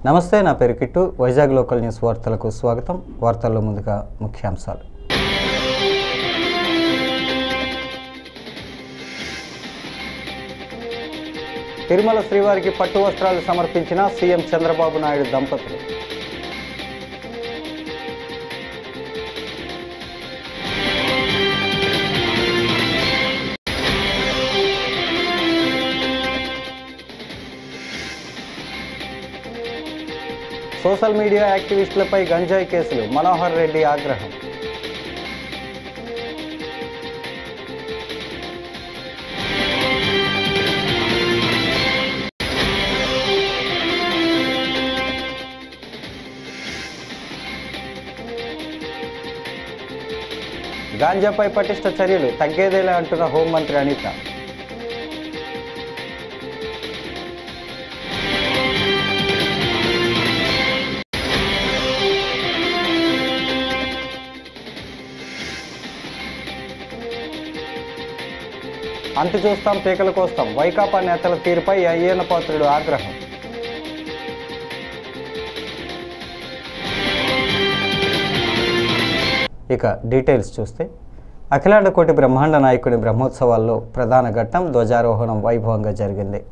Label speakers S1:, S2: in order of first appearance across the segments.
S1: నమస్తే, నా పేరు కిట్టు. వైజాగ్ లోకల్ న్యూస్ వార్తలకు స్వాగతం. వార్తల్లో ముందుగా ముఖ్యాంశాలు. తిరుమల శ్రీవారికి పట్టు వస్త్రాలు సమర్పించిన సీఎం చంద్రబాబు నాయుడు దంపతులు. సోషల్ మీడియా యాక్టివిస్టులపై గంజాయి కేసులు, మనోహర్ రెడ్డి ఆగ్రహం. గాంజాపై పటిష్ట చర్యలు తగ్గేదేలా అంటున్న హోంమంత్రి అనిత. అంతు చూస్తాం పీకలు కోస్తాం, వైకాపా నేతల తీరుపై అయ్యన్న పాత్రుడు ఆగ్రహం. ఇక డీటెయిల్స్ చూస్తే, అఖిలాండ కోటి బ్రహ్మాండ నాయకుడి బ్రహ్మోత్సవాల్లో ప్రధాన ఘట్టం ధ్వజారోహణం వైభవంగా జరిగింది.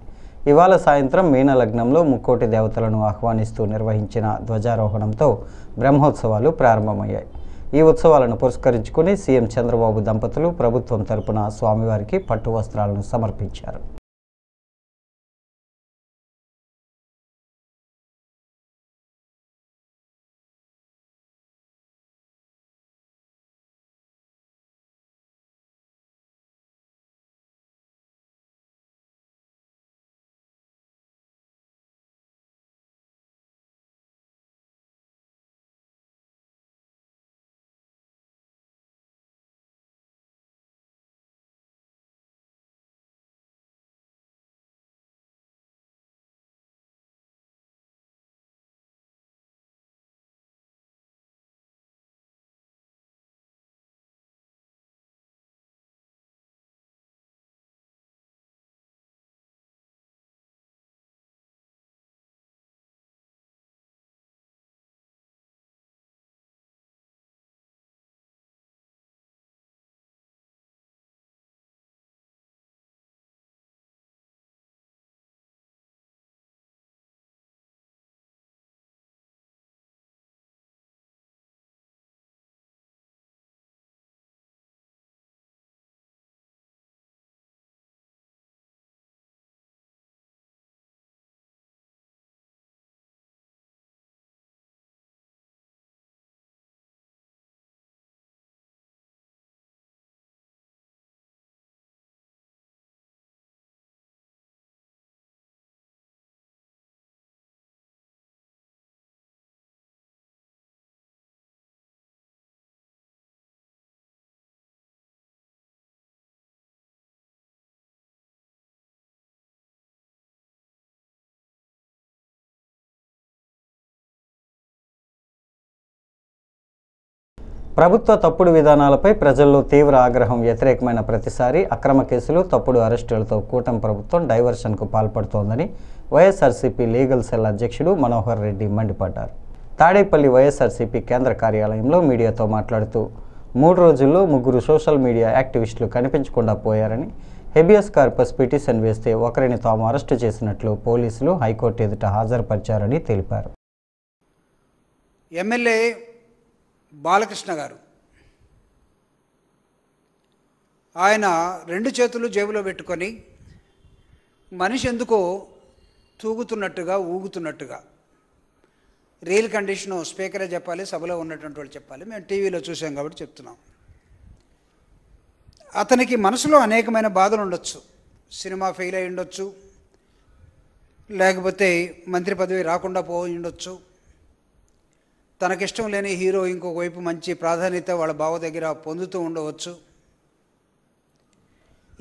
S1: ఇవాళ సాయంత్రం మీన లగ్నంలో ముక్కోటి దేవతలను ఆహ్వానిస్తూ నిర్వహించిన ధ్వజారోహణంతో బ్రహ్మోత్సవాలు ప్రారంభమయ్యాయి. ఈ ఉత్సవాలను పురస్కరించుకుని సీఎం చంద్రబాబు దంపతులు ప్రభుత్వం తరపున స్వామివారికి పట్టు వస్త్రాలను సమర్పించారు. ప్రభుత్వ తప్పుడు విధానాలపై ప్రజల్లో తీవ్ర ఆగ్రహం వ్యతిరేకమైన ప్రతిసారి అక్రమ కేసులు, తప్పుడు అరెస్టులతో కూటమి ప్రభుత్వం డైవర్షన్కు పాల్పడుతోందని వైఎస్ఆర్సీపీ లీగల్ సెల్ అధ్యక్షుడు మనోహర్ రెడ్డి మండిపడ్డారు. తాడేపల్లి వైఎస్ఆర్సీపీ కేంద్ర కార్యాలయంలో మీడియాతో మాట్లాడుతూ 3 రోజుల్లో 3 సోషల్ మీడియా యాక్టివిస్టులు కనిపించకుండా పోయారని, హెబియస్ కార్పస్ పిటిషన్ వేస్తే ఒకరిని తాము అరెస్టు చేసినట్లు పోలీసులు హైకోర్టు ఎదుట హాజరుపరిచారని తెలిపారు.
S2: ఎమ్మెల్యే బాలకృష్ణ గారు ఆయన 2 చేతులు జేబులో పెట్టుకొని మనిషి ఎందుకో తూగుతున్నట్టుగా ఊగుతున్నట్టుగా, రియల్ కండిషను స్పీకరే చెప్పాలి, సభలో ఉన్నటువంటి వాళ్ళు చెప్పాలి, మేము టీవీలో చూసాం కాబట్టి చెప్తున్నాం. అతనికి మనసులో అనేకమైన బాధలు ఉండొచ్చు. సినిమా ఫెయిల్ అయి ఉండొచ్చు, లేకపోతే మంత్రి పదవి రాకుండా పోయి ఉండొచ్చు, తనకిష్టం లేని హీరో ఇంకొక వైపు మంచి ప్రాధాన్యత వాళ్ళ బావ దగ్గర పొందుతూ ఉండవచ్చు.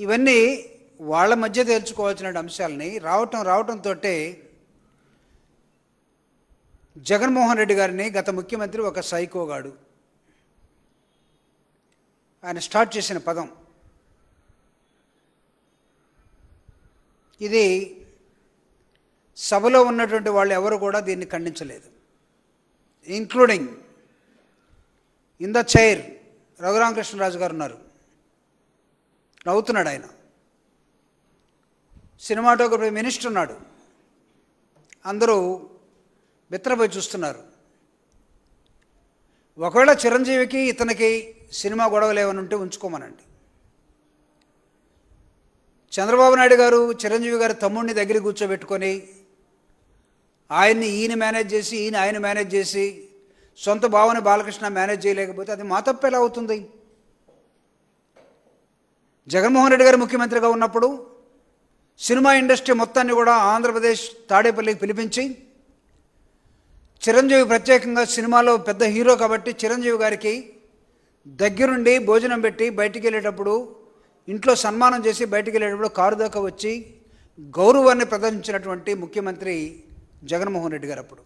S2: ఇవన్నీ వాళ్ళ మధ్య తేల్చుకోవాల్సిన అంశాలని రావటంతో జగన్మోహన్ రెడ్డి గారిని గత ముఖ్యమంత్రి ఒక సైకోగాడు ఆయన స్టార్ట్ చేసిన పదం ఇది సభలో ఉన్నటువంటి వాళ్ళు ఎవరు కూడా దీన్ని ఖండించలేదు, including in the chair Raghurama Krishna Raju గారు ఉన్నారు, నవ్వుతున్నాడు ఆయన. సినిమాటోగ్రఫీ మినిస్టర్ ఉన్నాడు, అందరూ బిత్తరపోయి చూస్తున్నారు. ఒకవేళ చిరంజీవికి ఇతనికి సినిమా గొడవలు ఏమైనా ఉంటే ఉంచుకోమనండి. చంద్రబాబు నాయుడు గారు చిరంజీవి గారి తమ్ముడిని దగ్గర కూర్చోబెట్టుకొని ఆయన్ని ఈయన మేనేజ్ చేసి ఈయన ఆయన మేనేజ్ చేసి సొంత భావన బాలకృష్ణ మేనేజ్ చేయలేకపోతే అది మా తప్పు ఎలా అవుతుంది? జగన్మోహన్ రెడ్డి గారు ముఖ్యమంత్రిగా ఉన్నప్పుడు సినిమా ఇండస్ట్రీ మొత్తాన్ని కూడా ఆంధ్రప్రదేశ్ తాడేపల్లికి పిలిపించి చిరంజీవి ప్రత్యేకంగా సినిమాలో పెద్ద హీరో కాబట్టి చిరంజీవి గారికి దగ్గరుండి భోజనం పెట్టి బయటికి వెళ్ళేటప్పుడు ఇంట్లో సన్మానం చేసి బయటికి వెళ్ళేటప్పుడు కారు దాకా వచ్చి గౌరవాన్ని ప్రదర్శించినటువంటి ముఖ్యమంత్రి జగన్మోహన్ రెడ్డి గారు అప్పుడు.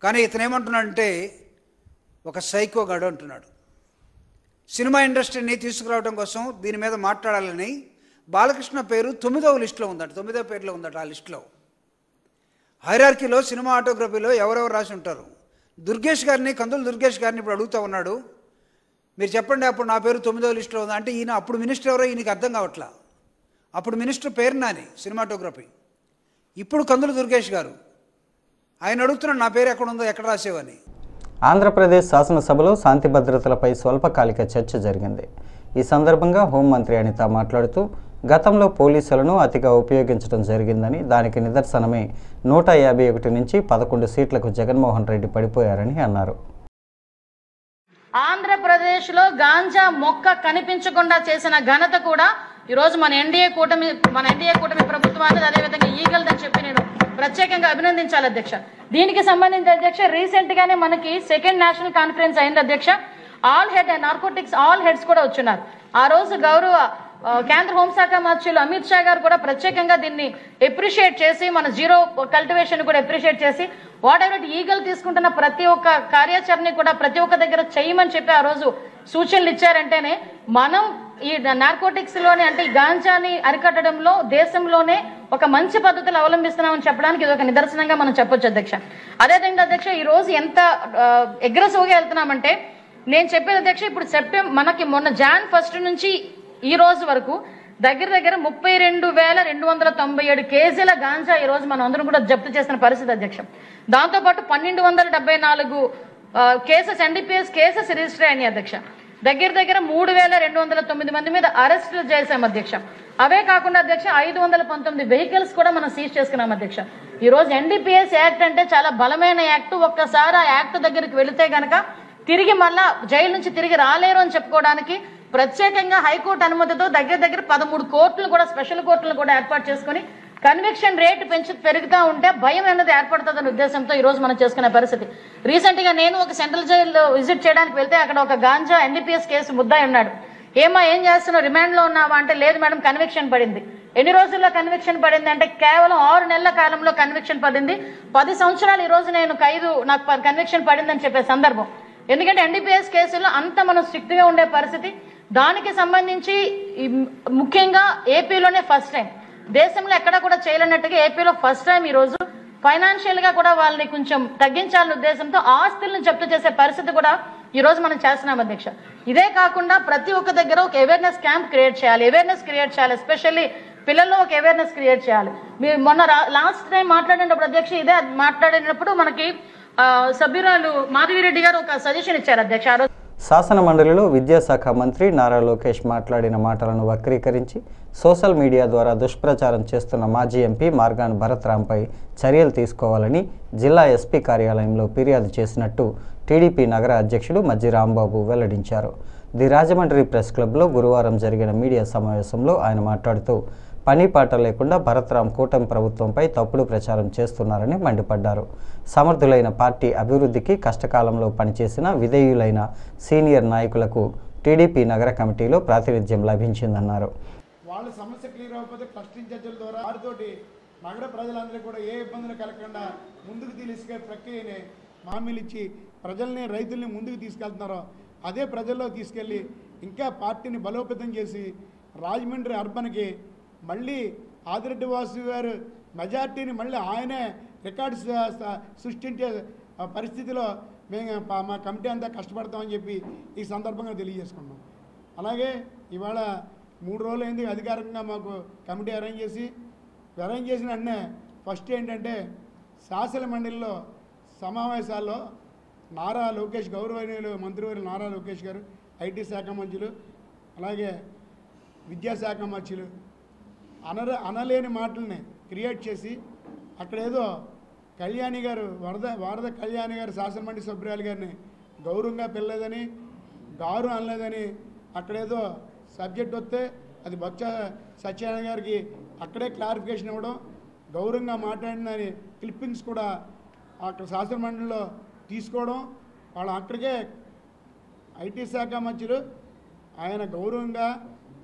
S2: కానీ ఇతనేమంటున్నాడంటే ఒక సైకోగాడు అంటున్నాడు. సినిమా ఇండస్ట్రీని తీసుకురావడం కోసం దీని మీద మాట్లాడాలని బాలకృష్ణ పేరు 9వ లిస్టులో ఉందట, 9వ పేరులో ఉందట. ఆ లిస్టులో హైరార్కీలో సినిమా ఆటోగ్రఫీలో ఎవరెవరు రాసి ఉంటారు. దుర్గేష్ గారిని, కందులు దుర్గేష్ గారిని ఇప్పుడు అడుగుతూ ఉన్నాడు, మీరు చెప్పండి అప్పుడు నా పేరు 9వ లిస్టులో ఉందా అంటే ఈయన అప్పుడు మినిస్టర్ ఎవరో ఈయనకి అర్థం కావట్లా. అప్పుడు మినిస్టర్ పేరు నాని సినిమాటోగ్రఫీ, ఇప్పుడు కందులు దుర్గేష్ గారు. ఆయన అడుగుతున్నాడు నా పేరు ఎక్కడ ఉందో ఎక్కడ రాసేవని.
S1: ఆంధ్రప్రదేశ్ శాసనసభలో శాంతి భద్రతలపై స్వల్పకాలిక చర్చ జరిగింది. ఈ సందర్భంగా హోంమంత్రి అనిత మాట్లాడుతూ గతంలో పోలీసులను అతిగా ఉపయోగించడం జరిగిందని, దానికి నిదర్శనమే 151 నుంచి 11 సీట్లకు జగన్మోహన్ రెడ్డి పడిపోయారని అన్నారు.
S3: ఆంధ్రప్రదేశ్లో గాంజా మొక్క కనిపించకుండా చేసిన ఘనత కూడా ఈరోజు మన ఎన్డీఏ కూటమి ప్రభుత్వాన్ని, అదేవిధంగా ఈగల్దని చెప్పి నేను ప్రత్యేకంగా అభినందించాలి అధ్యక్ష. దీనికి సంబంధించి అధ్యక్ష రీసెంట్ గానే మనకి 2nd నేషనల్ కాన్ఫరెన్స్ అయింది అధ్యక్ష. నార్కోటిక్స్ ఆల్ హెడ్స్ కూడా వచ్చున్నారు. ఆ రోజు గౌరవ కేంద్ర హోంశాఖ మంత్రులు అమిత్ షా గారు కూడా ప్రత్యేకంగా దీన్ని అప్రిషియేట్ చేసి, మన జీరో కల్టివేషన్ కూడా అప్రిషియేట్ చేసి, వాట్ ఎవర్ ఈగల్ తీసుకుంటున్న ప్రతి ఒక్క కార్యాచరణ కూడా ప్రతి ఒక్క దగ్గర చేయమని చెప్పి ఆ రోజు సూచనలు ఇచ్చారంటేనే మనం ఈ నార్కోటిక్స్ లోనే అంటే ఈ గాంజాని అరికట్టడంలో దేశంలోనే ఒక మంచి పద్ధతులు అవలంబిస్తున్నామని చెప్పడానికి ఇది ఒక నిదర్శనంగా మనం చెప్పొచ్చు అధ్యక్ష. అదేవిధంగా అధ్యక్ష ఈ రోజు ఎంత అగ్రెసివ్గా వెళ్తున్నామంటే నేను చెప్పేది అధ్యక్ష, ఇప్పుడు మనకి మొన్న Jan 1 నుంచి ఈ రోజు వరకు దగ్గర 32,297 కేజీల గాంజా ఈ రోజు మనం అందరం కూడా జప్తు చేసిన పరిస్థితి అధ్యక్ష. దాంతోపాటు 1274 కేసెస్ NDPS కేసెస్ రిజిస్టర్ అయినాయి అధ్యక్ష. దగ్గర 3,209 మంది మీద అరెస్టులు చేశాం అధ్యక్ష. అవే కాకుండా అధ్యక్ష 519 వెహికల్స్ కూడా మనం సీజ్ చేసుకున్నాం అధ్యక్ష. ఈ రోజు NDPS యాక్ట్ అంటే చాలా బలమైన యాక్ట్. ఒక్కసారి ఆ యాక్ట్ దగ్గరికి వెళితే గనక తిరిగి మళ్ళా జైలు నుంచి తిరిగి రాలేరు అని చెప్పుకోవడానికి ప్రత్యేకంగా హైకోర్టు అనుమతితో దగ్గర 13 కోర్టులు కూడా, స్పెషల్ కోర్టులు కూడా ఏర్పాటు చేసుకుని కన్విక్షన్ రేట్ పెరుగుతూ ఉంటే భయం అనేది ఏర్పడుతుందనే ఉద్దేశంతో ఈ రోజు మనం చేసుకునే పరిస్థితి. రీసెంట్ గా నేను ఒక సెంట్రల్ జైలు విజిట్ చేయడానికి వెళ్తే అక్కడ ఒక గాంజా NDPS కేసు ముద్దాయి ఉన్నాడు. ఏం చేస్తున్నావు, రిమాండ్ లో ఉన్నావా అంటే లేదు మేడం కన్విక్షన్ పడింది. ఎన్ని రోజుల్లో కన్విక్షన్ పడింది అంటే కేవలం 6 నెలల కాలంలో కన్విక్షన్ పడింది. 10 సంవత్సరాలు ఈ రోజు నాకు కన్విక్షన్ పడిందని చెప్పే సందర్భం. ఎందుకంటే NDPS కేసుల్లో అంత మనం స్ట్రిక్ట్ గా ఉండే పరిస్థితి. దానికి సంబంధించి ముఖ్యంగా ఏపీలోనే ఫస్ట్ టైం, దేశంలో ఎక్కడ కూడా చేయలేనట్టుగా ఏపీలో ఫస్ట్ టైం ఈ రోజు ఫైనాన్షియల్ గా కూడా వాళ్ళని కొంచెం తగ్గించాలనే ఉద్దేశంతో ఆస్తులను జప్తు చేసే పరిస్థితి కూడా ఈ రోజు మనం చేస్తున్నాం అధ్యక్ష. ఇదే కాకుండా ప్రతి ఒక్క దగ్గర ఒక అవేర్నెస్ క్యాంప్ క్రియేట్ చేయాలి, ఎస్పెషల్లీ పిల్లల్లో ఒక అవేర్నెస్ క్రియేట్ చేయాలి. మీరు మొన్న లాస్ట్ టైం మాట్లాడినప్పుడు అధ్యక్ష ఇదే మాట్లాడినప్పుడు మనకి సభ్యురాలు మాధవిరెడ్డి గారు ఒక సజెషన్ ఇచ్చారు అధ్యక్ష.
S1: శాసన మండలిలో విద్యాశాఖ మంత్రి నారా లోకేష్ మాట్లాడిన మాటలను వక్రీకరించి సోషల్ మీడియా ద్వారా దుష్ప్రచారం చేస్తున్న మాజీ ఎంపీ మార్గాన్ భరత్రాంపై చర్యలు తీసుకోవాలని జిల్లా ఎస్పీ కార్యాలయంలో ఫిర్యాదు చేసినట్టు టీడీపీ నగర అధ్యక్షుడు మజ్జి రాంబాబు వెల్లడించారు. ది రాజమండ్రి ప్రెస్ క్లబ్లో గురువారం జరిగిన మీడియా సమావేశంలో ఆయన మాట్లాడుతూ పని పాట లేకుండా భరత్రాం కూటమి ప్రభుత్వంపై తప్పుడు ప్రచారం చేస్తున్నారని మండిపడ్డారు. సమర్థులైన పార్టీ అభివృద్ధికి కష్టకాలంలో పనిచేసిన విధేయులైన సీనియర్ నాయకులకు టీడీపీ నగర కమిటీలో ప్రాతినిధ్యం లభించిందన్నారు.
S4: వాళ్ళ సమస్య క్లియర్ అవ్వకపోతే ట్రస్ట్ ఇన్ఛార్జీల ద్వారా వారితోటి నగర ప్రజలందరికీ కూడా ఏ ఇబ్బందులు కలగకుండా ముందుకు తీసుకెళ్లే ప్రక్రియని హామీలు ఇచ్చి ప్రజల్ని, రైతుల్ని ముందుకు తీసుకెళ్తున్నారో అదే ప్రజల్లో తీసుకెళ్ళి ఇంకా పార్టీని బలోపేతం చేసి రాజమండ్రి అర్బన్కి మళ్ళీ ఆదిరెడ్డి వాసు గారు మెజార్టీని మళ్ళీ ఆయనే రికార్డు సృష్టించే పరిస్థితిలో మేము మా కమిటీ అంతా కష్టపడతామని చెప్పి ఈ సందర్భంగా తెలియజేసుకున్నాం. అలాగే ఇవాళ 3 రోజులు అయింది అధికారికంగా మాకు కమిటీ అరేంజ్ చేసిన వెంటనే ఫస్ట్ ఏంటంటే శాసన మండలిలో సమావేశాల్లో నారా లోకేష్ గౌరవనీయులు మంత్రివర్యులు నారా లోకేష్ గారు, ఐటీ శాఖ మంత్రులు, అలాగే విద్యాశాఖ మంత్రులు అనలేని మాటల్ని క్రియేట్ చేసి అక్కడేదో కళ్యాణి గారు వరద కళ్యాణి గారు శాసనమండలి సభ్యురాలు గారిని గౌరవంగా పిల్లలేదని, గారు అనలేదని అక్కడేదో సబ్జెక్ట్ వస్తే అది బొత్స సత్యనారాయణ గారికి అక్కడే క్లారిఫికేషన్ ఇవ్వడం, గౌరవంగా మాట్లాడినని క్లిప్పింగ్స్ కూడా అక్కడ శాసనమండలిలో తీసుకోవడం, వాళ్ళు అక్కడికే ఐటీ శాఖ మంత్రులు ఆయన గౌరవంగా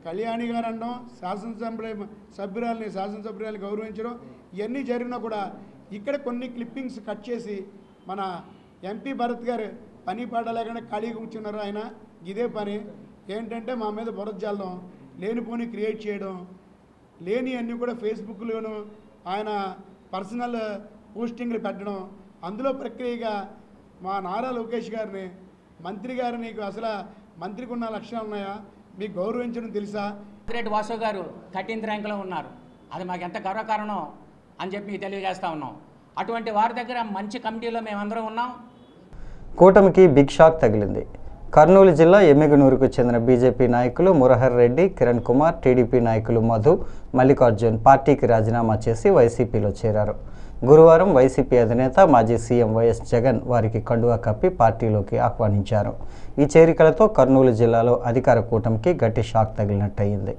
S4: కళ్యాణి గారు అనడం, శాసనసభ్యురాలు గౌరవించడం, ఇవన్నీ జరిగినా కూడా ఇక్కడ కొన్ని క్లిప్పింగ్స్ కట్ చేసి మన ఎంపీ భరత్ గారు పని పాట లేకుండా ఖాళీగా కూర్చున్నారు. ఆయన ఇదే పని ఏంటంటే మా మీద బురద జల్లడం, లేనిపోని క్రియేట్ చేయడం, లేని అన్నీ కూడా ఫేస్బుక్లోను ఆయన పర్సనల్ పోస్టింగ్లు పెట్టడం, అందులో ప్రక్రియగా మా నారా లోకేష్ గారిని మంత్రి గారు నీకు అసలు మంత్రికి ఉన్న లక్షణాలు ఉన్నాయా, మీకు గౌరవించడం తెలుసా?
S5: ఆదిరెడ్డి వాసు గారు 13th ర్యాంక్లో ఉన్నారు. అది మాకు ఎంత గర్వకారణం అని చెప్పి మీకు తెలియజేస్తూ ఉన్నాం. అటువంటి వారి దగ్గర మంచి కమిటీలో మేమందరం ఉన్నాం.
S1: కూటమికి బిగ్ షాక్ తగిలింది. కర్నూలు జిల్లా ఎమ్మిగనూరుకు చెందిన బీజేపీ నాయకులు మురహర్ రెడ్డి, కిరణ్ కుమార్, టీడీపీ నాయకులు మధు, మల్లికార్జున్ పార్టీకి రాజీనామా చేసి వైసీపీలో చేరారు. గురువారం వైసీపీ అధినేత మాజీ సీఎం వైఎస్ జగన్ వారికి కండువా కప్పి పార్టీలోకి ఆహ్వానించారు. ఈ చేరికలతో కర్నూలు జిల్లాలో అధికార కూటమికి గట్టి షాక్ తగిలినట్టయింది.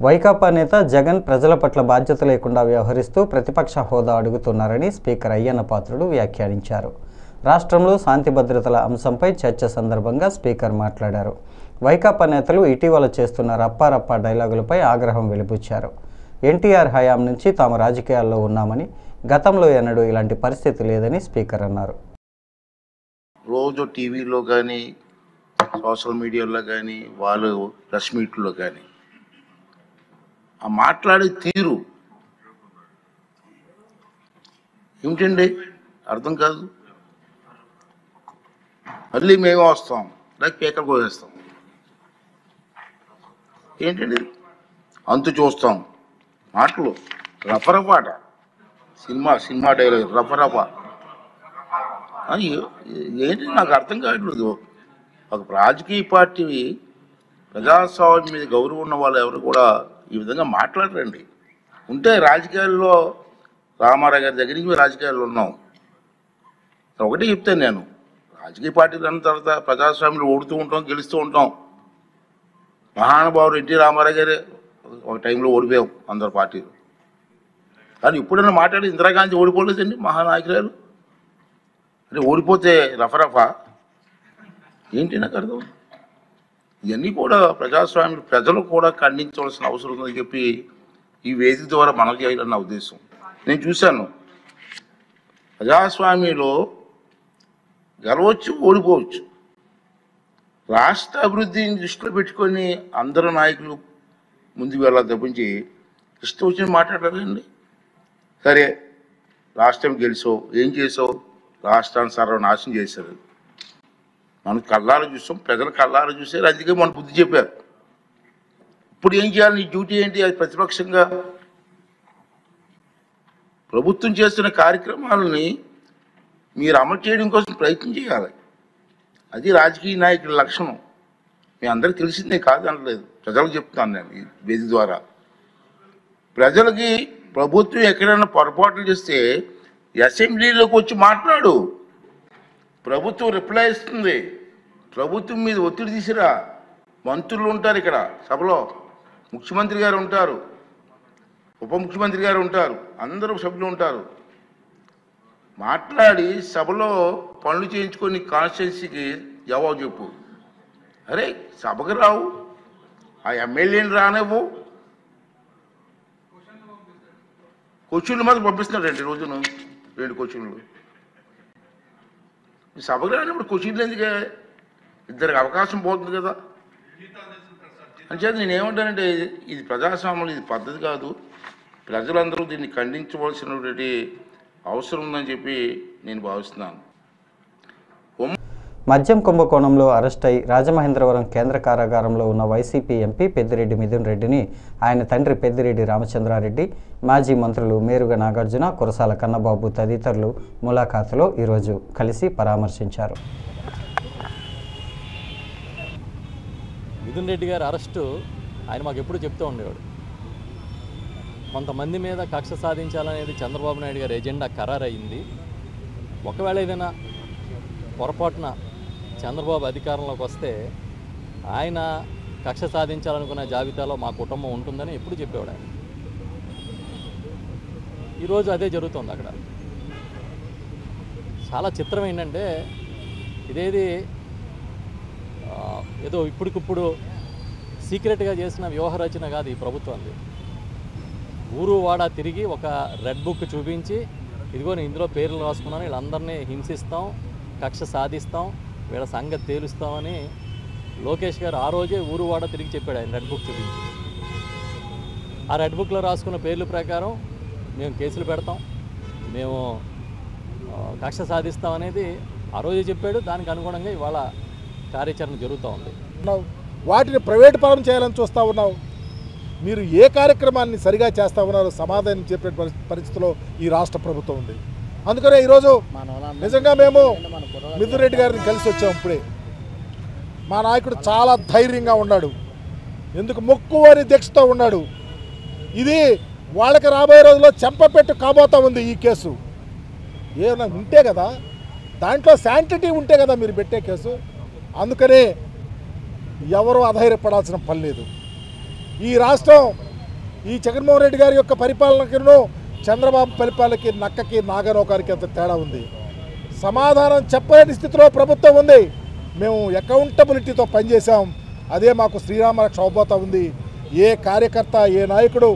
S1: వైకాపా నేత జగన్ ప్రజల పట్ల బాధ్యత లేకుండా వ్యవహరిస్తూ ప్రతిపక్ష హోదా అడుగుతున్నారని స్పీకర్ అయ్యన్న పాత్రుడు వ్యాఖ్యానించారు. రాష్ట్రంలో శాంతి భద్రతల అంశంపై చర్చ సందర్భంగా స్పీకర్ మాట్లాడారు. వైకాపా నేతలు ఇటీవల చేస్తున్న రప్పారప్పా డైలాగులపై ఆగ్రహం వెలిబుచ్చారు. ఎన్టీఆర్ హయాం నుంచి తాము రాజకీయాల్లో ఉన్నామని, గతంలో ఎన్నడూ ఇలాంటి పరిస్థితి లేదని స్పీకర్ అన్నారు.
S6: రోజు టీవీలో కానీ సోషల్ మీడియాలో కానీ వాళ్ళు ప్రెస్ మీట్లో కానీ ఆ మాట్లాడే తీరు ఏమిటండి అర్థం కాదు. మళ్ళీ మేమే వస్తాం, లేక పేకలు కోసేస్తాం. ఏంటండి అంతు చూస్తాం మాటలు, రఫరఫాట సినిమా డైలాగ్ రఫరఫా ఏంటి నాకు అర్థం కావట్లేదు. ఒక రాజకీయ పార్టీ ప్రజాస్వామ్యం మీద గౌరవం ఉన్న వాళ్ళు ఎవరు కూడా ఈ విధంగా మాట్లాడరండి. ఉంటే రాజకీయాల్లో రామారావు గారి దగ్గర నుంచి రాజకీయాల్లో ఉన్నాం. ఒకటే చెప్తాను, నేను రాజకీయ పార్టీలు అన్న తర్వాత ప్రజాస్వామ్యంలో ఓడుతూ ఉంటాం, గెలుస్తూ ఉంటాం. మహానుభావుడు ఎన్టీ రామారావు గారే ఒక టైంలో ఓడిపోయాం అందరు పార్టీలు. కానీ ఇప్పుడైనా మాట్లాడి ఇందిరాగాంధీ ఓడిపోలేదండి మహానాయకురాలు. అంటే ఓడిపోతే రఫరఫా ఏంటి నాకు అర్థం. ఇవన్నీ కూడా ప్రజాస్వామ్యం ప్రజలు కూడా ఖండించవలసిన అవసరం ఉందని చెప్పి ఈ వేదిక ద్వారా మనకు చేయాలని నా ఉద్దేశం. నేను చూశాను ప్రజాస్వామ్యంలో గెలవచ్చు, ఓడిపోవచ్చు. రాష్ట్ర అభివృద్ధిని దృష్టిలో పెట్టుకొని అందరు నాయకులు ముందుకు వెళ్ళాలి తప్పించి ఇష్టం వచ్చి మాట్లాడారండి. సరే రాష్ట్రం గెలిచావు, ఏం చేసావు, రాష్ట్రాన్ని సర్వనాశనం చేశారు. మనం కళ్ళారా చూసాం, ప్రజలు కళ్ళారా చూసారు, అందుకే మన బుద్ధి చెప్పారు. ఇప్పుడు ఏం చేయాలి, నీ డ్యూటీ ఏంటి? అది ప్రతిపక్షంగా ప్రభుత్వం చేస్తున్న కార్యక్రమాలని మీరు అమలు చేయడం కోసం ప్రయత్నం చేయాలి. అది రాజకీయ నాయకుల లక్షణం. మీ అందరికీ తెలిసిందే కాదనలేదు, ప్రజలకు చెప్తాను నేను ఈ వేదిక ద్వారా. ప్రజలకి ప్రభుత్వం ఎక్కడైనా పొరపాట్లు చేస్తే అసెంబ్లీలోకి వచ్చి మాట్లాడు, ప్రభుత్వం రిప్లై ఇస్తుంది. ప్రభుత్వం మీద ఒత్తిడి తీసిరా. మంత్రులు ఉంటారు ఇక్కడ సభలో, ముఖ్యమంత్రి గారు ఉంటారు, ఉప ముఖ్యమంత్రి గారు ఉంటారు, అందరూ సభ్యులు ఉంటారు. మాట్లాడి సభలో పనులు చేయించుకొని కాన్స్టిట్యున్సీకి జవాబు చెప్పు. అరే సభకు రావు, ఆ ఎమ్మెల్యేని రానివ్వు, క్వశ్చన్లు మాత్రం పంపిస్తున్నాడండి రోజును 2 క్వశ్చన్లు. సభకు రానిప్పుడు క్వశ్చన్లు ఎందుకే? ఇద్దరికి అవకాశం పోతుంది కదా. అంచేత నేనేమంటానంటే ఇది ప్రజాస్వామ్యం, ఇది పద్ధతి కాదు. ప్రజలందరూ దీన్ని ఖండించవలసినటువంటి అవసరం ఉందని చెప్పి నేను భావిస్తున్నాను.
S1: మద్యం కుంభకోణంలో అరెస్ట్ అయి రాజమహేంద్రవరం కేంద్ర కారాగారంలో ఉన్న వైసీపీ ఎంపీ పెద్దిరెడ్డి మిథున్ రెడ్డిని ఆయన తండ్రి పెద్దిరెడ్డి రామచంద్రారెడ్డి, మాజీ మంత్రులు మేరుగ నాగార్జున, కురసాల కన్నబాబు తదితరులు ములాఖాతులో ఈరోజు కలిసి పరామర్శించారు.
S7: మిథున్ రెడ్డి గారి అరెస్టు ఆయన మాకు ఎప్పుడు చెప్తూ ఉండేవాడు. కొంతమంది మీద కక్ష సాధించాలనేది చంద్రబాబు నాయుడు గారి ఎజెండా ఖరారయ్యింది. ఒకవేళ ఏదైనా పొరపాటున చంద్రబాబు అధికారంలోకి వస్తే ఆయన కక్ష సాధించాలనుకున్న జాబితాలో మా కుటుంబం ఉంటుందని ఎప్పుడు చెప్పేవాడు ఆయన. ఈరోజు అదే జరుగుతుంది అక్కడ. చాలా చిత్రం ఏంటంటే ఇదేది ఏదో ఇప్పటికిప్పుడు సీక్రెట్గా చేసిన వ్యూహరచన కాదు ఈ ప్రభుత్వంది. ఊరు వాడ తిరిగి ఒక రెడ్ బుక్ చూపించి, ఇదిగో నేను ఇందులో పేర్లు రాసుకున్నాను, వీళ్ళందరినీ హింసిస్తాం, కక్ష సాధిస్తాం, వీళ్ళ సంగతి తేలుస్తామని లోకేష్ గారు ఆ రోజే ఊరు వాడ తిరిగి చెప్పాడు ఆయన రెడ్ బుక్ చూపించి. ఆ రెడ్ బుక్లో రాసుకున్న పేర్ల ప్రకారం మేము కేసులు పెడతాం, మేము కక్ష సాధిస్తాం అనేది ఆ రోజే చెప్పాడు. దానికి అనుగుణంగా ఇవాళ కార్యాచరణ జరుగుతూ ఉంది.
S8: వాటిని ప్రైవేట్ పరం చేయాలని చూస్తూ ఉన్నావు. మీరు ఏ కార్యక్రమాన్ని సరిగా చేస్తూ ఉన్నారో సమాధానం చెప్పే పరిస్థితిలో ఈ రాష్ట్ర ప్రభుత్వం ఉంది. అందుకనే ఈరోజు నిజంగా మేము మిథున్ రెడ్డి గారిని కలిసి వచ్చాం. ఇప్పుడే మా నాయకుడు చాలా ధైర్యంగా ఉన్నాడు, ఎందుకు మొక్కువని దీక్షతో ఉన్నాడు. ఇది వాళ్ళకి రాబోయే రోజుల్లో చెంపపెట్టు కాబోతా ఉంది ఈ కేసు. ఏమైనా ఉంటే కదా, దాంట్లో శాంటిటీ ఉంటే కదా మీరు పెట్టే కేసు. అందుకనే ఎవరు అధైర్యపడాల్సిన పని లేదు. ఈ రాష్ట్రం ఈ జగన్మోహన్ రెడ్డి గారి యొక్క పరిపాలనకు చంద్రబాబు పరిపాలనకి నక్కకి నాగనోకారికి అంత తేడా ఉంది. సమాధానం చెప్పలేని స్థితిలో ప్రభుత్వం ఉంది. మేము అకౌంటబిలిటీతో పనిచేసాం, అదే మాకు శ్రీరామ రక్ష అవబోతా ఉంది. ఏ కార్యకర్త, ఏ నాయకుడు,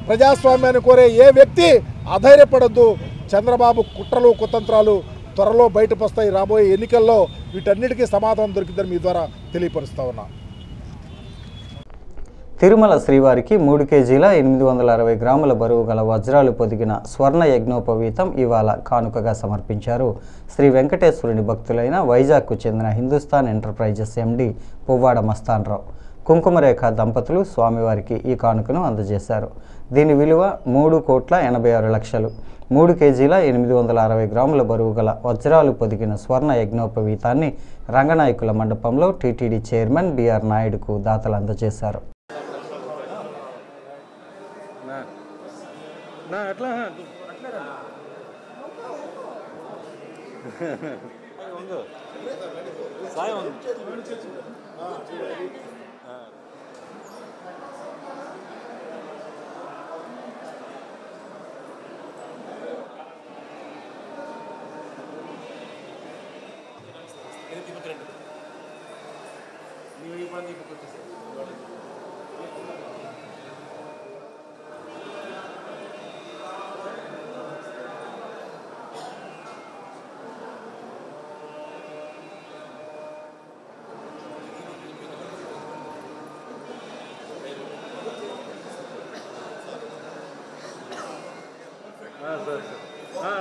S8: ప్రజాస్వామ్యాన్ని కోరే ఏ వ్యక్తి అధైర్యపడద్దు. చంద్రబాబు కుట్రలు కుతంత్రాలు త్వరలో బయటకు వస్తాయి. రాబోయే ఎన్నికల్లో వీటన్నిటికీ సమాధానం దొరికిందని మీ ద్వారా తెలియపరుస్తా ఉన్నా.
S1: తిరుమల శ్రీవారికి 3 కేజీల 860 గ్రాముల బరువు గల వజ్రాలు పొదిగిన స్వర్ణ యజ్ఞోపవీతం ఇవాళ కానుకగా సమర్పించారు శ్రీ వెంకటేశ్వరుని భక్తులైన వైజాగ్కు చెందిన హిందుస్థాన్ ఎంటర్ప్రైజెస్ ఎండి పువ్వాడ మస్తాన్రావు. కుంకుమరేఖ దంపతులు స్వామివారికి ఈ కానుకను అందజేశారు. దీని విలువ 3,86,00,000. 3 కేజీల 860 గ్రాముల బరువు గల వజ్రాలు పొదిగిన స్వర్ణ యజ్ఞోపవీతాన్ని రంగనాయకుల మండపంలో టీటీడీ చైర్మన్ బిఆర్ నాయుడుకు దాతలు అందజేశారు.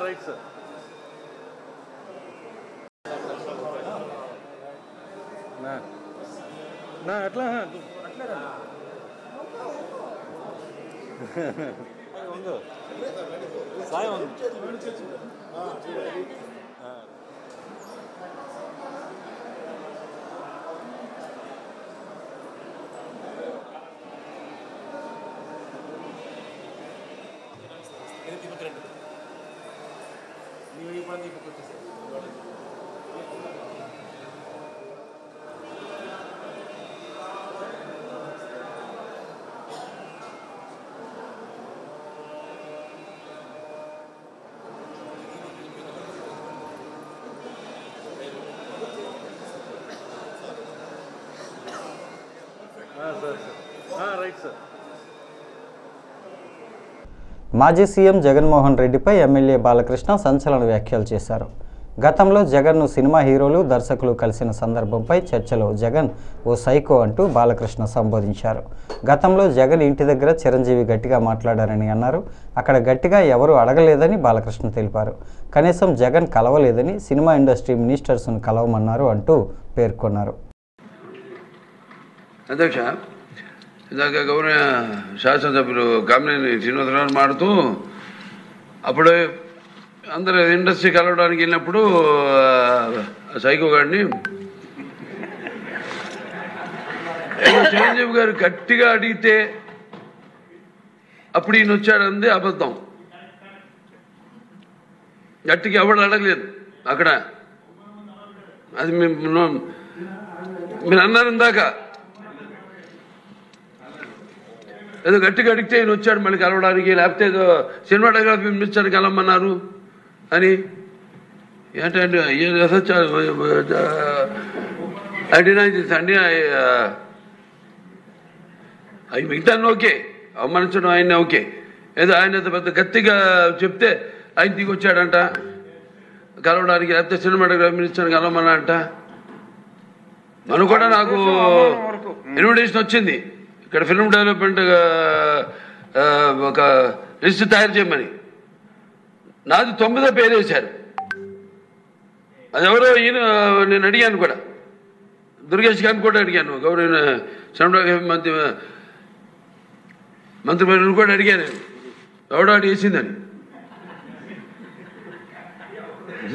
S9: Right sir. నా అట్లా సాయం రైట్ సార్.
S1: మాజీ సీఎం జగన్మోహన్ రెడ్డిపై ఎమ్మెల్యే బాలకృష్ణ సంచలన వ్యాఖ్యలు చేశారు. గతంలో జగన్ను సినిమా హీరోలు దర్శకులు కలిసిన సందర్భంపై చర్చలో జగన్ ఓ సైకో అంటూ బాలకృష్ణ సంబోధించారు. గతంలో జగన్ ఇంటి దగ్గర చిరంజీవి గట్టిగా మాట్లాడారని అన్నారు. అక్కడ గట్టిగా ఎవరూ అడగలేదని బాలకృష్ణ తెలిపారు. కనీసం జగన్ కలవలేదని సినిమా ఇండస్ట్రీ మినిస్టర్స్ను కలవమన్నారు అంటూ పేర్కొన్నారు.
S10: అధ్యక్ష, ఇందాక గౌరవ శాసనసభ్యులు కామినేని శ్రీనివాసరావు మాడుతూ అప్పుడు అందరూ ఇండస్ట్రీ కలవడానికి వెళ్ళినప్పుడు సైకో గారిని చిరంజీవి గారు గట్టిగా అడిగితే అప్పుడు ఈయన వచ్చాడంది అబద్ధం. గట్టిగా ఎవడు అడగలేదు అక్కడ. అది మీరు అన్నారు ఇందాక, ఏదో గట్టిగా అడిగితే ఈయన వచ్చాడు మళ్ళీ కలవడానికి, లేకపోతే ఏదో సినిమాటోగ్రఫీ మినిస్టర్ కలవమన్నారు అని. ఏంటంటే అవి మిగతా ఓకే, అవమానించడం ఆయన ఓకే. ఏదో ఆయన పెద్ద గట్టిగా చెప్తే ఆయన దిగి వచ్చాడంట కలవడానికి, లేకపోతే సినిమాటోగ్రఫీ మినిస్టర్ కలవమన్నా అంట. మనం కూడా నాకు ఇన్విటేషన్ వచ్చింది ఇక్కడ ఫిల్మ్ డెవలప్మెంట్ ఒక లిస్ట్ తయారు చేయమని. నాది 9వ పేరు వేశారు. అది ఎవరో ఈయన నేను అడిగాను కూడా, దుర్గేష్ గారిని కూడా అడిగాను, గౌరవ సినిమాటోగ్రఫీ మంత్రి కూడా అడిగాను ఎవడో అడిగేసిందని.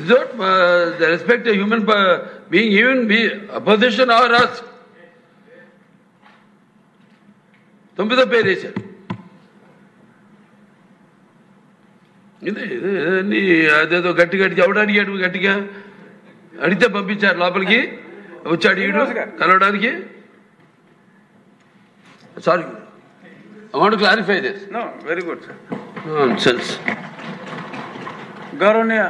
S10: The respect a human being, even be opposition or us. 9వ పేరు వేశారు. ఇదే అదేదో గట్టిగా ఎవడు అడిగాడు, గట్టిగా అడిగితే పంపించారు లోపలికి, వచ్చాడు ఈడు కలవడానికి. Sorry, I want to clarify this.
S9: No, very good, sir.
S10: Nonsense.
S9: గౌరవనీయ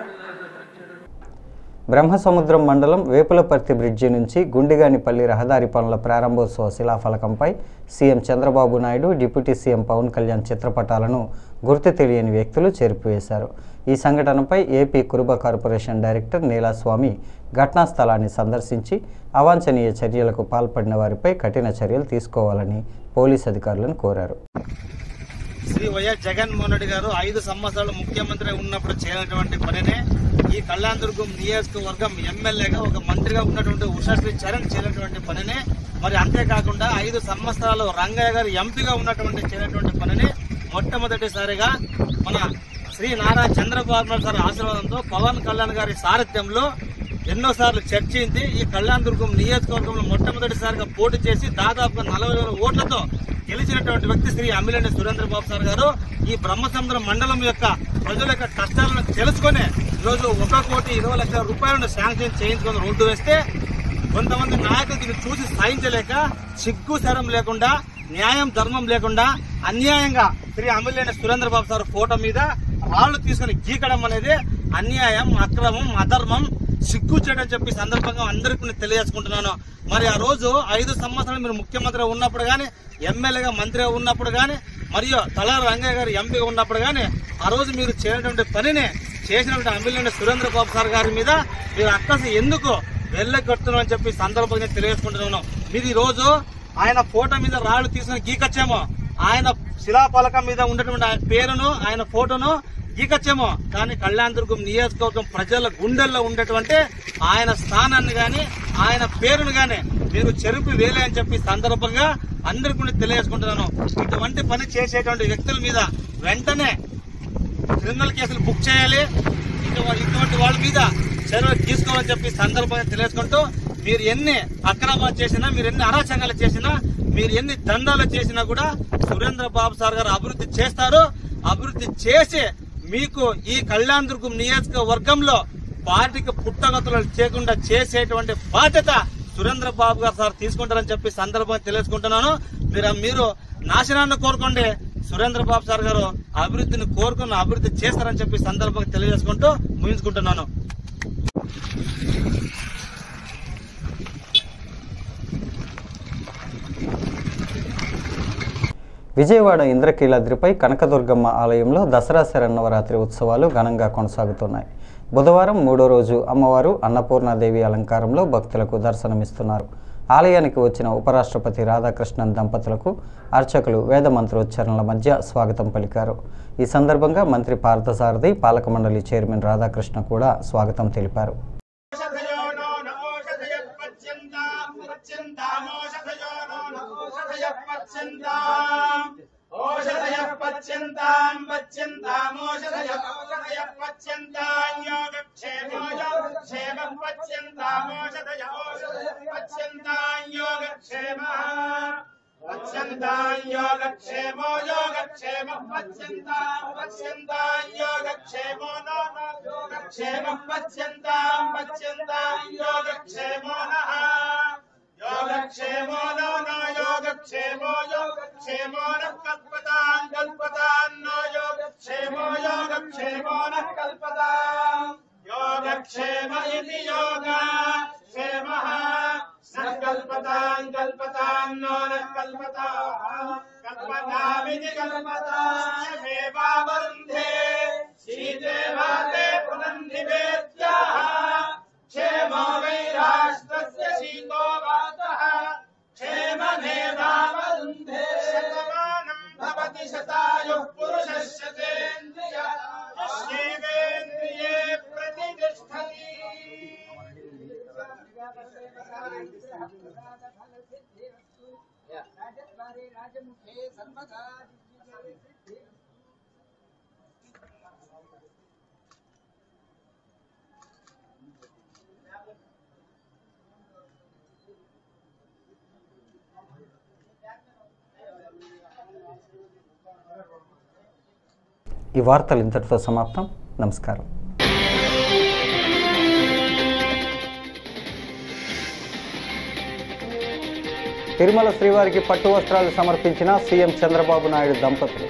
S1: బ్రహ్మసముద్రం మండలం వేపులపర్తి బ్రిడ్జి నుంచి గుండిగానిపల్లి రహదారి పనుల ప్రారంభోత్సవ శిలాఫలకంపై CM Chandrababu Naidu, deputy CM Pawan Kalyan చిత్రపటాలను గుర్తు తెలియని వ్యక్తులు చెరిపివేశారు. ఈ సంఘటనపై AP Kuruba corporation director Neelaswamy ఘటనా స్థలాన్ని సందర్శించి అవాంఛనీయ చర్యలకు పాల్పడిన వారిపై కఠిన చర్యలు తీసుకోవాలని పోలీస్ అధికారులను కోరారు.
S11: శ్రీ వైఎస్ జగన్మోహన్ రెడ్డి గారు 5 సంవత్సరాలు ముఖ్యమంత్రి ఉన్నప్పుడు చేయనటువంటి పనినే ఈ కళ్యాణదుర్గం నియోజకవర్గం ఎమ్మెల్యేగా ఒక మంత్రిగా ఉన్నటువంటి ఉషాశ్రీ చరణ్ చేయనటువంటి పనినే, మరి అంతేకాకుండా 5 సంవత్సరాలు రంగయ్య గారు ఎంపీగా ఉన్నటువంటి చేయనటువంటి పనిని మొట్టమొదటిసారిగా మన శ్రీ నారా చంద్రబాబు నాయుడు గారి ఆశీర్వాదంతో పవన్ కళ్యాణ్ గారి సారథ్యంలో ఎన్నోసార్లు చర్చించి ఈ కళ్యాణదుర్గం నియోజకవర్గంలో మొట్టమొదటిసారిగా పోటీ చేసి దాదాపుగా 40,000 ఓట్లతో గెలిచినటువంటి వ్యక్తి శ్రీ అమ్మిలేని సురేంద్రబాబు సార్ గారు ఈ బ్రహ్మసముద్రం మండలం యొక్క ప్రజల యొక్క కష్టాలను తెలుసుకుని ఈరోజు 1,20,00,000 రూపాయలను శాంక్షన్ చేయించుకొని రోడ్డు వేస్తే కొంతమంది నాయకులు దీన్ని చూసి సహించలేక సిగ్గు శరం లేకుండా, న్యాయం ధర్మం లేకుండా అన్యాయంగా శ్రీ అమ్మిలేని సురేంద్రబాబు సార్ ఫోటో మీద రాళ్లు తీసుకుని గీకడం అనేది అన్యాయం, అక్రమం, అధర్మం, సిగ్గు చేయడం చెప్పి సందర్భంగా అందరికీ తెలియజేసుకుంటున్నాను. మరి ఆ రోజు 5 సంవత్సరాలు మీరు ముఖ్యమంత్రి ఉన్నప్పుడు కానీ, ఎమ్మెల్యేగా మంత్రిగా ఉన్నప్పుడు కానీ, మరియు తలారి రంగయ్య గారు ఎంపీగా ఉన్నప్పుడు కానీ ఆ రోజు మీరు చేయనటువంటి పనిని చేసినటువంటి అమ్మిలేని సురేంద్రబాబు సార్ గారి మీద మీరు అక్కసి ఎందుకు వెళ్ళగొడుతున్నాం అని చెప్పి సందర్భంగా తెలియజేసుకుంటున్నాను. మీరు ఈ రోజు ఆయన ఫోటో మీద రాళ్లు తీసుకుని గీకొచ్చేమో, ఆయన శిలాఫలకం మీద ఉన్నటువంటి ఆయన పేరును, ఆయన ఫోటోను గీకొచ్చేమో, కానీ కళ్యాణదుర్గం నియోజకవర్గం ప్రజల గుండెల్లో ఉండేటువంటి ఆయన స్థానాన్ని గాని, ఆయన పేరును గాని మీరు చెరుపు వేలే అని చెప్పి సందర్భంగా అందరికీ తెలియజేసుకుంటున్నాను. ఇటువంటి పని చేసేటువంటి వ్యక్తుల మీద వెంటనే క్రిమినల్ కేసులు బుక్ చేయాలి. ఇటువంటి వాళ్ళ మీద చర్యలు తీసుకోవాలని చెప్పి సందర్భంగా తెలియజేసుకుంటూ, మీరు ఎన్ని అక్రమాలు చేసినా, మీరు ఎన్ని అరాచకాలు చేసినా, మీరు ఎన్ని దండాలు చేసినా కూడా సురేంద్రబాబు సార్ గారు అభివృద్ధి చేస్తారు. అభివృద్ధి చేసి మీకు ఈ కళ్యాణదుర్గం నియోజకవర్గంలో పార్టీకి పుట్టగతులు చేయకుండా చేసేటువంటి బాధ్యత సురేంద్ర బాబు గారు సార్ తీసుకుంటారని చెప్పి సందర్భంగా తెలుసుకుంటున్నాను. మీరు నాశనాన్ని కోరుకోండి, సురేంద్ర బాబు సార్ గారు అభివృద్ధిని కోరుకుని అభివృద్ధి చేస్తారని చెప్పి సందర్భంగా తెలియజేసుకుంటూ ముగించుకుంటున్నాను.
S1: విజయవాడ ఇంద్రకీలాద్రిపై కనకదుర్గమ్మ ఆలయంలో దసరా శరన్నవరాత్రి ఉత్సవాలు ఘనంగా కొనసాగుతున్నాయి. బుధవారం 3వ రోజు అమ్మవారు అన్నపూర్ణాదేవి అలంకారంలో భక్తులకు దర్శనమిస్తున్నారు. ఆలయానికి వచ్చిన ఉపరాష్ట్రపతి రాధాకృష్ణన్ దంపతులకు అర్చకులు వేద మంత్రోచ్చారణల మధ్య స్వాగతం పలికారు. ఈ సందర్భంగా మంత్రి పార్థసారథి, పాలక మండలి చైర్మన్ రాధాకృష్ణ కూడా స్వాగతం తెలిపారు.
S12: योगक्षेमो नो योगक्षेमो योगक्षेमो न कल्पतां कल्पतां नो योगक्षेमो योगक्षेमो न कल्पतां योगक्षेम इति योगा क्षेमः संकल्पतां कल्पतां नो न कल्पतां कल्पतामिति कल्पतामेवावरुन्धे शीते वाते पुनन्धि वेद्याः क्षेमो वै राष्ट्रस्य शीतो वातः क्षेममेवावरुन्धे शतमानं भवति शतायुः पुरुषः शतेन्द्रियः यस्येवेन्द्रिये प्रतिष्ठति
S1: ఈ వార్తలు ఇంతటితో సమాప్తం. నమస్కారం. తిరుమల శ్రీవారికి పట్టు వస్త్రాలు సమర్పించిన సీఎం చంద్రబాబు నాయుడు దంపతులు.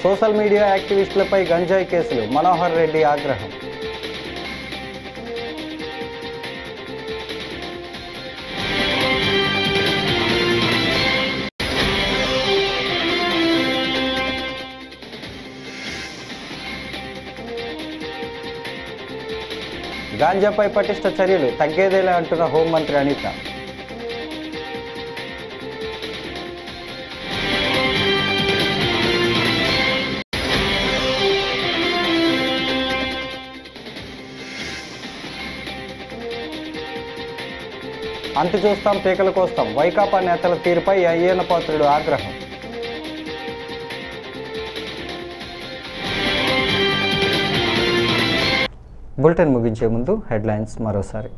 S1: సోషల్ మీడియా యాక్టివిస్టులపై గంజాయి కేసులు, మనోహర్ రెడ్డి ఆగ్రహం. గాంజాపై పటిష్ట చర్యలు తగ్గేదేలా అంటున్న హోంమంత్రి అనిత. అంతు చూస్తాం పీకలు కోస్తాం, వైకాపా నేతల తీరుపై అయ్యన్న పాత్రుడు ఆగ్రహం. బులెటిన్ ముగించే ముందు హెడ్లైన్స్ మరోసారి.